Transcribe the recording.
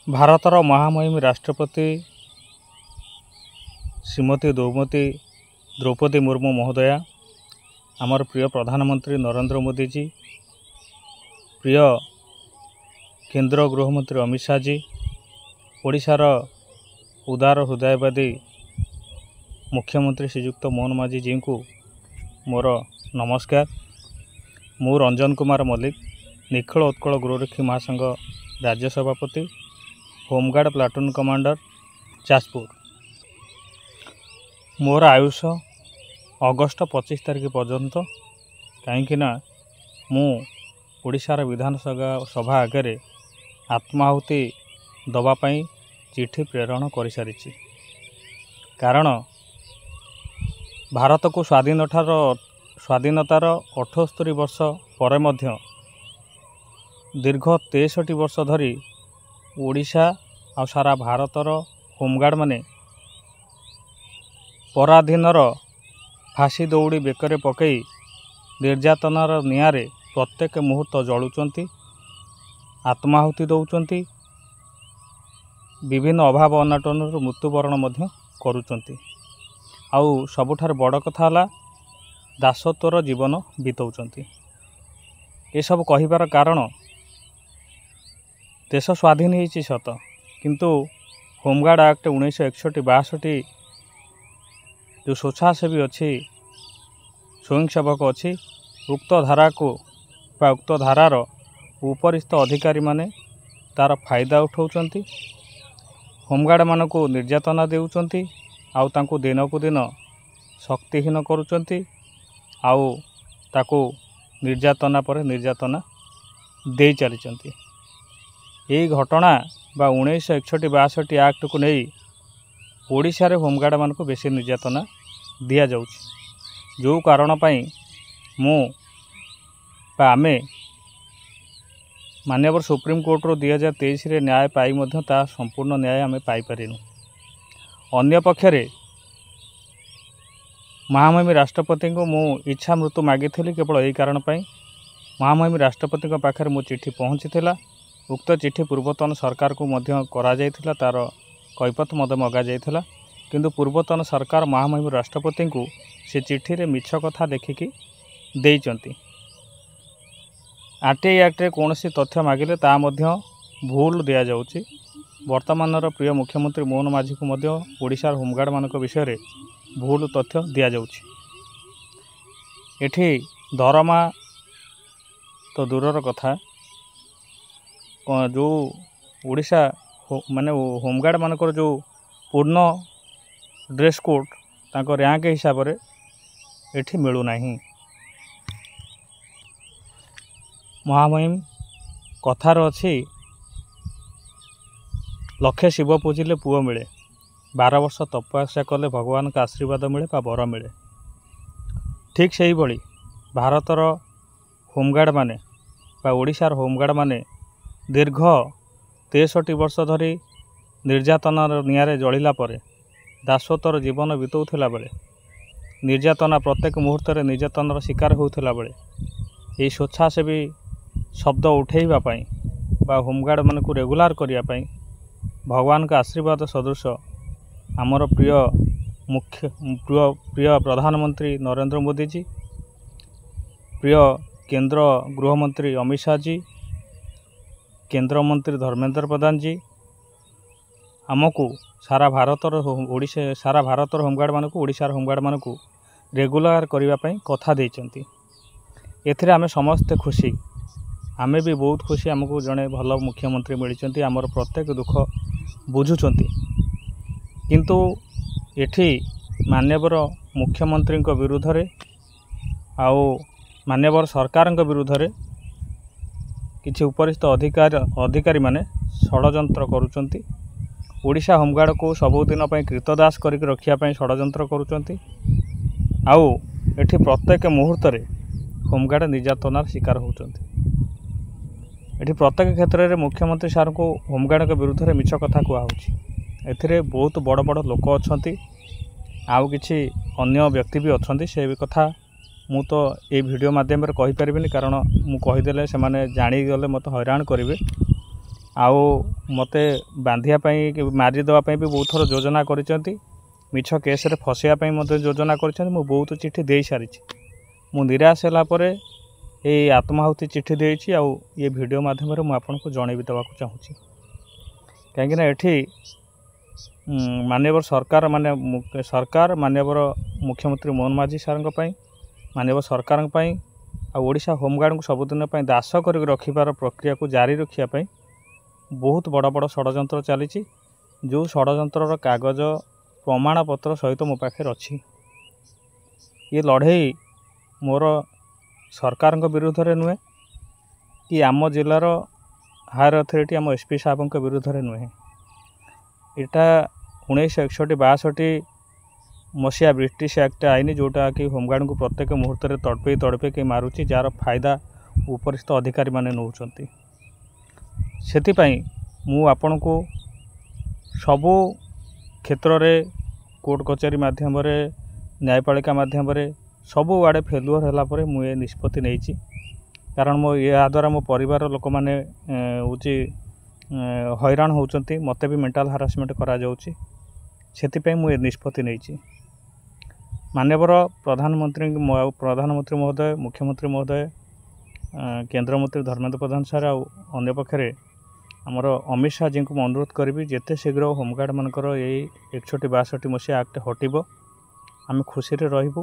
ଭାରତର ମହାମହିମ ରାଷ୍ଟ୍ରପତି ଶ୍ରୀମତୀ ଦ୍ରୌପଦୀ ମୁର୍ମୁ ମହୋଦୟା, ଆମର ପ୍ରିୟ ପ୍ରଧାନମନ୍ତ୍ରୀ ନରେନ୍ଦ୍ର ମୋଦିଜୀ, ପ୍ରିୟ କେନ୍ଦ୍ର ଗୃହମନ୍ତ୍ରୀ ଅମିତ ଶାହଜୀ, ଓଡ଼ିଶାର ଉଦାର ହୃଦୟବାଦୀ ମୁଖ୍ୟମନ୍ତ୍ରୀ ଶ୍ରୀଯୁକ୍ତ ମୋହନ ମାଝୀଜୀଙ୍କୁ ମୋର ନମସ୍କାର। ମୁଁ ରଞ୍ଜନ କୁମାର ମଲ୍ଲିକ, ନିଖିଳ ଉତ୍କଳ ଗୃହରକ୍ଷୀ ମହାସଂଘ ରାଜ୍ୟ ସଭାପତି, ହୋମଗାର୍ଡ଼ ପ୍ଲାଟୁନ୍ କମାଣ୍ଡର, ଯାଜପୁର। ମୋର ଆୟୁଷ ଅଗଷ୍ଟ 25 ତାରିଖ ପର୍ଯ୍ୟନ୍ତ, କାହିଁକିନା ମୁଁ ଓଡ଼ିଶାର ବିଧାନସଭା ଆଗରେ ଆତ୍ମାହୁତି ଦେବା ପାଇଁ ଚିଠି ପ୍ରେରଣ କରିସାରିଛି। କାରଣ ଭାରତକୁ ସ୍ୱାଧୀନତାର 78 ବର୍ଷ ପରେ ମଧ୍ୟ ଦୀର୍ଘ 63 ବର୍ଷ ଧରି ଓଡ଼ିଶା ଆଉ ସାରା ଭାରତର ହୋମଗାର୍ଡ଼ମାନେ ପରାଧୀନର ଫାଶୀ ଦଉଡ଼ି ବେକରେ ପକାଇ ନିର୍ଯାତନାର ନିଆଁରେ ପ୍ରତ୍ୟେକ ମୁହୂର୍ତ୍ତ ଜଳୁଛନ୍ତି, ଆତ୍ମାହୁତି ଦେଉଛନ୍ତି, ବିଭିନ୍ନ ଅଭାବ ଅନାଟନରୁ ମୃତ୍ୟୁବରଣ ମଧ୍ୟ କରୁଛନ୍ତି। ଆଉ ସବୁଠାରୁ ବଡ଼ କଥା ହେଲା ଦାସତ୍ୱର ଜୀବନ ବିତାଉଛନ୍ତି। ଏସବୁ କହିବାର କାରଣ, ଦେଶ ସ୍ୱାଧୀନ ହେଇଛି ସତ, କିନ୍ତୁ ହୋମଗାର୍ଡ଼ ଆକ୍ଟ 1961-62 ଯେଉଁ ସ୍ୱେଚ୍ଛାସେବୀ ଅଛି, ସ୍ୱୟଂସେବକ ଅଛି, ଉକ୍ତ ଧାରାକୁ ବା ଉକ୍ତ ଧାରାର ଉପରିସ୍ଥ ଅଧିକାରୀମାନେ ତା'ର ଫାଇଦା ଉଠାଉଛନ୍ତି, ହୋମଗାର୍ଡ଼ମାନଙ୍କୁ ନିର୍ଯାତନା ଦେଉଛନ୍ତି, ଆଉ ତାଙ୍କୁ ଦିନକୁ ଦିନ ଶକ୍ତିହୀନ କରୁଛନ୍ତି, ଆଉ ତାକୁ ନିର୍ଯାତନା ପରେ ନିର୍ଯାତନା ଦେଇ ଚାଲିଛନ୍ତି। ଏହି ଘଟଣା ବା 1961-62 ଆକ୍ଟକୁ ନେଇ ଓଡ଼ିଶାରେ ହୋମଗାର୍ଡ଼ମାନଙ୍କୁ ବେଶୀ ନିର୍ଯାତନା ଦିଆଯାଉଛି। ଯେଉଁ କାରଣ ପାଇଁ ଆମେ ମାନ୍ୟବର ସୁପ୍ରିମକୋର୍ଟରୁ 2023ରେ ନ୍ୟାୟ ପାଇ ମଧ୍ୟ ତାହା ସମ୍ପୂର୍ଣ୍ଣ ନ୍ୟାୟ ଆମେ ପାଇପାରିନୁ। ଅନ୍ୟପକ୍ଷରେ ମହାମହିମ ରାଷ୍ଟ୍ରପତିଙ୍କୁ ମୁଁ ଇଚ୍ଛା ମୃତ୍ୟୁ ମାଗିଥିଲି କେବଳ ଏହି କାରଣ ପାଇଁ। ମହାମହିମ ରାଷ୍ଟ୍ରପତିଙ୍କ ପାଖରେ ମୋ ଚିଠି ପହଞ୍ଚିଥିଲା। ଉକ୍ତ ଚିଠି ପୂର୍ବତନ ସରକାରକୁ ମଧ୍ୟ କରାଯାଇଥିଲା, ତା'ର କୈଫିୟତ ମଧ୍ୟ ମଗାଯାଇଥିଲା, କିନ୍ତୁ ପୂର୍ବତନ ସରକାର ମହାମହିମ ରାଷ୍ଟ୍ରପତିଙ୍କୁ ସେ ଚିଠିରେ ମିଛ କଥା ଲେଖିକି ଦେଇଛନ୍ତି। RTI ଆକ୍ଟରେ କୌଣସି ତଥ୍ୟ ମାଗିଲେ ତାହା ମଧ୍ୟ ଭୁଲ ଦିଆଯାଉଛି। ବର୍ତ୍ତମାନର ପ୍ରିୟ ମୁଖ୍ୟମନ୍ତ୍ରୀ ମୋହନ ମାଝୀଙ୍କୁ ମଧ୍ୟ ଓଡ଼ିଶାର ହୋମଗାର୍ଡ଼ମାନଙ୍କ ବିଷୟରେ ଭୁଲ ତଥ୍ୟ ଦିଆଯାଉଛି। ଏଠି ଦରମା ତ ଦୂରର କଥା, ଯେଉଁ ଓଡ଼ିଶା ହୋମଗାର୍ଡ଼ମାନଙ୍କର ଯେଉଁ ପୂର୍ଣ୍ଣ ଡ୍ରେସ୍ କୋଡ଼୍ ତାଙ୍କ ର୍ୟାଙ୍କ ହିସାବରେ ଏଠି ମିଳୁନାହିଁ। ମହାମହିମ କଥାର ଅଛି, ଲକ୍ଷେ ଶିବ ପୂଜିଲେ ପୁଅ ମିଳେ, 12 ବର୍ଷ ତପସ୍ୟା କଲେ ଭଗବାନଙ୍କ ଆଶୀର୍ବାଦ ମିଳେ ବା ବର ମିଳେ। ଠିକ୍ ସେହିଭଳି ଭାରତର ହୋମଗାର୍ଡ଼ମାନେ ବା ଓଡ଼ିଶାର ହୋମଗାର୍ଡ଼ମାନେ ଦୀର୍ଘ 63 ବର୍ଷ ଧରି ନିର୍ଯାତନାର ନିଆଁରେ ଜଳିଲା ପରେ, ଦାସତ୍ୱର ଜୀବନ ବିତାଉଥିଲା ବେଳେ, ନିର୍ଯାତନା ପ୍ରତ୍ୟେକ ମୁହୂର୍ତ୍ତରେ ନିର୍ଯାତନାର ଶିକାର ହେଉଥିଲା ବେଳେ, ଏହି ସ୍ୱେଚ୍ଛାସେବୀ ଶବ୍ଦ ଉଠାଇବା ପାଇଁ ବା ହୋମଗାର୍ଡ଼ମାନଙ୍କୁ ରେଗୁଲାର କରିବା ପାଇଁ ଭଗବାନଙ୍କ ଆଶୀର୍ବାଦ ସଦୃଶ ଆମର ପ୍ରିୟ ପ୍ରଧାନମନ୍ତ୍ରୀ ନରେନ୍ଦ୍ର ମୋଦିଜୀ, ପ୍ରିୟ କେନ୍ଦ୍ର ଗୃହମନ୍ତ୍ରୀ ଅମିତ ଶାହଜୀ, କେନ୍ଦ୍ରମନ୍ତ୍ରୀ ଧର୍ମେନ୍ଦ୍ର ପ୍ରଧାନଜୀ ଆମକୁ ସାରା ଭାରତର ହୋମଗାର୍ଡ଼ମାନଙ୍କୁ, ଓଡ଼ିଶାର ହୋମଗାର୍ଡ଼ମାନଙ୍କୁ ରେଗୁଲାର କରିବା ପାଇଁ କଥା ଦେଇଛନ୍ତି। ଏଥିରେ ଆମେ ସମସ୍ତେ ଖୁସି, ଆମେ ବି ବହୁତ ଖୁସି। ଆମକୁ ଜଣେ ଭଲ ମୁଖ୍ୟମନ୍ତ୍ରୀ ମିଳିଛନ୍ତି, ଆମର ପ୍ରତ୍ୟେକ ଦୁଃଖ ବୁଝୁଛନ୍ତି। କିନ୍ତୁ ଏଠି ମାନ୍ୟବର ମୁଖ୍ୟମନ୍ତ୍ରୀଙ୍କ ବିରୁଦ୍ଧରେ ଆଉ ମାନ୍ୟବର ସରକାରଙ୍କ ବିରୁଦ୍ଧରେ କିଛି ଉପରିସ୍ଥ ଅଧିକାରୀମାନେ ଷଡ଼ଯନ୍ତ୍ର କରୁଛନ୍ତି। ଓଡ଼ିଶା ହୋମଗାର୍ଡ଼କୁ ସବୁଦିନ ପାଇଁ କ୍ରୀତଦାସ କରିକି ରଖିବା ପାଇଁ ଷଡ଼ଯନ୍ତ୍ର କରୁଛନ୍ତି। ଆଉ ଏଠି ପ୍ରତ୍ୟେକ ମୁହୂର୍ତ୍ତରେ ହୋମଗାର୍ଡ଼ ନିର୍ଯାତନାର ଶିକାର ହେଉଛନ୍ତି। ଏଠି ପ୍ରତ୍ୟେକ କ୍ଷେତ୍ରରେ ମୁଖ୍ୟମନ୍ତ୍ରୀ ସାର୍ଙ୍କୁ ହୋମଗାର୍ଡ଼ଙ୍କ ବିରୁଦ୍ଧରେ ମିଛ କଥା କୁହାହେଉଛି। ଏଥିରେ ବହୁତ ବଡ଼ ବଡ଼ ଲୋକ ଅଛନ୍ତି, ଆଉ କିଛି ଅନ୍ୟ ବ୍ୟକ୍ତି ବି ଅଛନ୍ତି। ସେ କଥା ମୁଁ ତ এই ଭିଡ଼ିଓ ମାଧ୍ୟମରେ କହିପାରିବିନି, କାରଣ ମୁଁ କହିଦେଲେ ସେମାନେ ଜାଣିଗଲେ ମୋତେ ହଇରାଣ କରିବେ। ଆଉ ମୋତେ ବାନ୍ଧିବା ପାଇଁ ମାରିଦେବା ପାଇଁ ବି ବହୁତ ଥର ଯୋଜନା କରିଛନ୍ତି। ମିଛ କେସ୍ରେ ଫସାଇବା ପାଇଁ ମଧ୍ୟ ଯୋଜନା କରିଛନ୍ତି। ମୁଁ ବହୁତ ଚିଠି ଦେଇସାରିଛି। ମୁଁ ନିରାଶ ହେଲା ପରେ ଏଇ ଆତ୍ମାହୁତି ଚିଠି ଦେଇଛି। ଆଉ ଏ ଭିଡ଼ିଓ ମାଧ୍ୟମରେ ମୁଁ ଆପଣଙ୍କୁ ଜଣେଇ ଦେବାକୁ ଚାହୁଁଛି। କାହିଁକିନା ଏଠି ମାନ୍ୟବର ସରକାର ମାନ୍ୟବର ମୁଖ୍ୟମନ୍ତ୍ରୀ ମୋହନ ମାଝୀ ସାର୍ଙ୍କ ପାଇଁ, ମାନ୍ୟବର ସରକାରଙ୍କ ପାଇଁ ଆଉ ଓଡ଼ିଶା ହୋମଗାର୍ଡ଼ଙ୍କୁ ସବୁଦିନ ପାଇଁ ଦାସ କରିକି ରଖିବାର ପ୍ରକ୍ରିୟାକୁ ଜାରି ରଖିବା ପାଇଁ ବହୁତ ବଡ଼ ବଡ଼ ଷଡ଼ଯନ୍ତ୍ର ଚାଲିଛି। ଯେଉଁ ଷଡ଼ଯନ୍ତ୍ରର କାଗଜ ପ୍ରମାଣପତ୍ର ସହିତ ମୋ ପାଖରେ ଅଛି। ଏ ଲଢ଼େଇ ମୋର ସରକାରଙ୍କ ବିରୁଦ୍ଧରେ ନୁହେଁ କି ଆମ ଜିଲ୍ଲାର ହାୟର ଅଥରିଟି ଆମ SP ସାହେବଙ୍କ ବିରୁଦ୍ଧରେ ନୁହେଁ। ଏଇଟା 1961-62 ମସିହା ବ୍ରିଟିଶ ଆକ୍ଟ ଆଇନ, ଯେଉଁଟାକି ହୋମଗାର୍ଡ଼ଙ୍କୁ ପ୍ରତ୍ୟେକ ମୁହୂର୍ତ୍ତରେ ତଡ଼ପେଇ ମାରୁଛି, ଯାହାର ଫାଇଦା ଉପରିସ୍ଥ ଅଧିକାରୀମାନେ ନେଉଛନ୍ତି। ସେଥିପାଇଁ ମୁଁ ଆପଣଙ୍କୁ ସବୁ କ୍ଷେତ୍ରରେ କୋର୍ଟ କଚେରୀ ମାଧ୍ୟମରେ, ନ୍ୟାୟପାଳିକା ମାଧ୍ୟମରେ ସବୁଆଡ଼େ ଫେଲୁଅର୍ ହେଲା ପରେ ମୁଁ ଏ ନିଷ୍ପତ୍ତି ନେଇଛି। କାରଣ ଏହାଦ୍ୱାରା ମୋ ପରିବାର ଲୋକମାନେ ହଇରାଣ ହେଉଛନ୍ତି। ମୋତେ ବି ମେଣ୍ଟାଲ୍ ହାରାସମେଣ୍ଟ କରାଯାଉଛି। ସେଥିପାଇଁ ମୁଁ ଏ ନିଷ୍ପତ୍ତି ନେଇଛି। ମାନ୍ୟବର ପ୍ରଧାନମନ୍ତ୍ରୀ ମହୋଦୟ, ମୁଖ୍ୟମନ୍ତ୍ରୀ ମହୋଦୟ, କେନ୍ଦ୍ରମନ୍ତ୍ରୀ ଧର୍ମେନ୍ଦ୍ର ପ୍ରଧାନ ସାର୍, ଆଉ ଅନ୍ୟପକ୍ଷରେ ଆମର ଅମିତ ଶାହ ଜୀଙ୍କୁ ମୁଁ ଅନୁରୋଧ କରିବି, ଯେତେ ଶୀଘ୍ର ହୋମଗାର୍ଡ଼ମାନଙ୍କର ଏଇ 61-62 ମସିହା ଆକ୍ଟ ହଟିବ, ଆମେ ଖୁସିରେ ରହିବୁ।